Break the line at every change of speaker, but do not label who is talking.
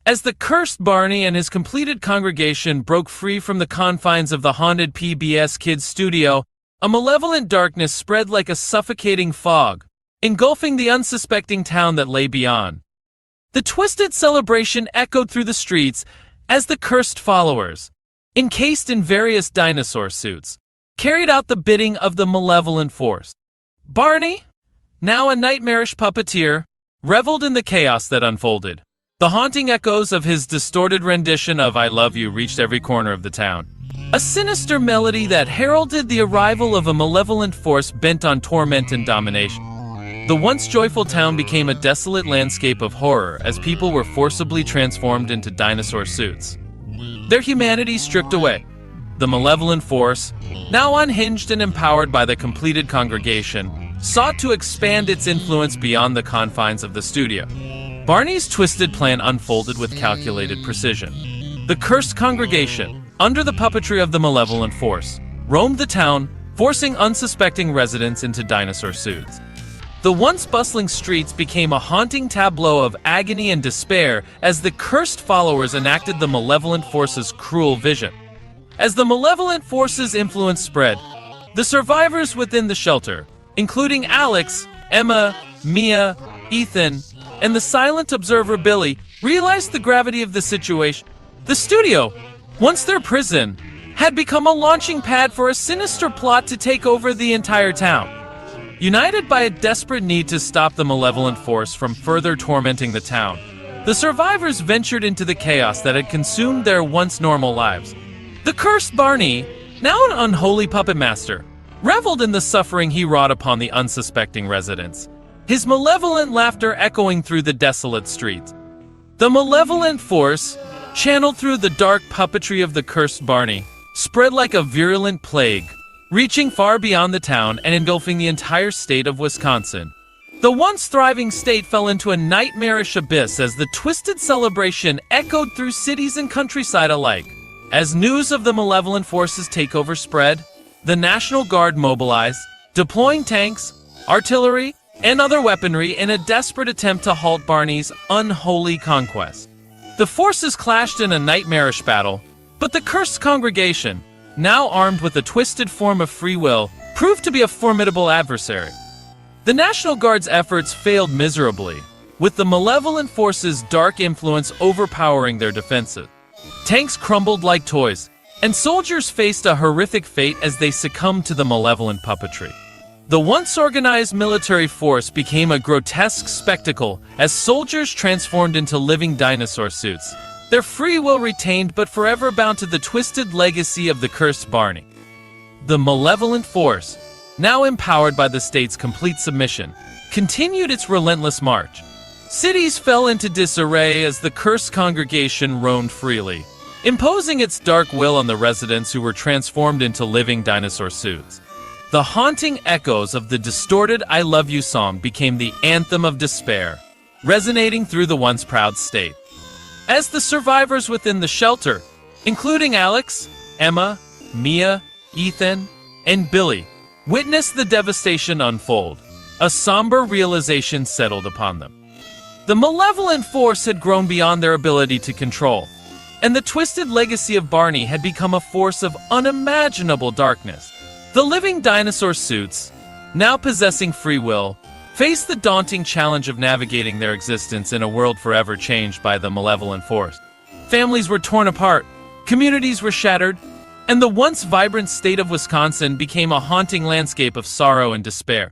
As the cursed Barney and his completed congregation broke free from the confines of the haunted PBS Kids studio, a malevolent darkness spread like a suffocating fog, engulfing the unsuspecting town that lay beyond. The twisted celebration echoed through the streets as the cursed followers, encased in various dinosaur suits, carried out the bidding of the malevolent force. Barney, now a nightmarish puppeteer, reveled in the chaos that unfolded. The haunting echoes of his distorted rendition of I Love You reached every corner of the town. A sinister melody that heralded the arrival of a malevolent force bent on torment and domination. The once joyful town became a desolate landscape of horror as people were forcibly transformed into dinosaur suits, their humanity stripped away. The malevolent force, now unhinged and empowered by the completed congregation, sought to expand its influence beyond the confines of the studio. Barney's twisted plan unfolded with calculated precision. The cursed congregation, under the puppetry of the malevolent force, roamed the town, forcing unsuspecting residents into dinosaur suits. The once bustling streets became a haunting tableau of agony and despair as the cursed followers enacted the malevolent force's cruel vision. As the malevolent force's influence spread, the survivors within the shelter, including Alex, Emma, Mia, Ethan, and the silent observer Billy, realized the gravity of the situation. The studio, once their prison, had become a launching pad for a sinister plot to take over the entire town. United by a desperate need to stop the malevolent force from further tormenting the town, the survivors ventured into the chaos that had consumed their once normal lives. The cursed Barney, now an unholy puppet master, reveled in the suffering he wrought upon the unsuspecting residents, his malevolent laughter echoing through the desolate streets. The malevolent force, channeled through the dark puppetry of the cursed Barney, spread like a virulent plague, reaching far beyond the town and engulfing the entire state of Wisconsin. The once thriving state fell into a nightmarish abyss as the twisted celebration echoed through cities and countryside alike. As news of the malevolent force's takeover spread, the National Guard mobilized, deploying tanks, artillery, and other weaponry in a desperate attempt to halt Barney's unholy conquest. The forces clashed in a nightmarish battle, but the cursed congregation, now armed with a twisted form of free will, proved to be a formidable adversary. The National Guard's efforts failed miserably, with the malevolent force's dark influence overpowering their defenses. Tanks crumbled like toys, and soldiers faced a horrific fate as they succumbed to the malevolent puppetry. The once organized military force became a grotesque spectacle as soldiers transformed into living dinosaur suits, their free will retained but forever bound to the twisted legacy of the cursed Barney. The malevolent force, now empowered by the state's complete submission, continued its relentless march. Cities fell into disarray as the cursed congregation roamed freely, imposing its dark will on the residents who were transformed into living dinosaur suits. The haunting echoes of the distorted I Love You song became the anthem of despair, resonating through the once proud state. As the survivors within the shelter, including Alex, Emma, Mia, Ethan, and Billy, witnessed the devastation unfold, a somber realization settled upon them. The malevolent force had grown beyond their ability to control, and the twisted legacy of Barney had become a force of unimaginable darkness. The living dinosaur suits, now possessing free will, faced the daunting challenge of navigating their existence in a world forever changed by the malevolent force. Families were torn apart, communities were shattered, and the once vibrant state of Wisconsin became a haunting landscape of sorrow and despair.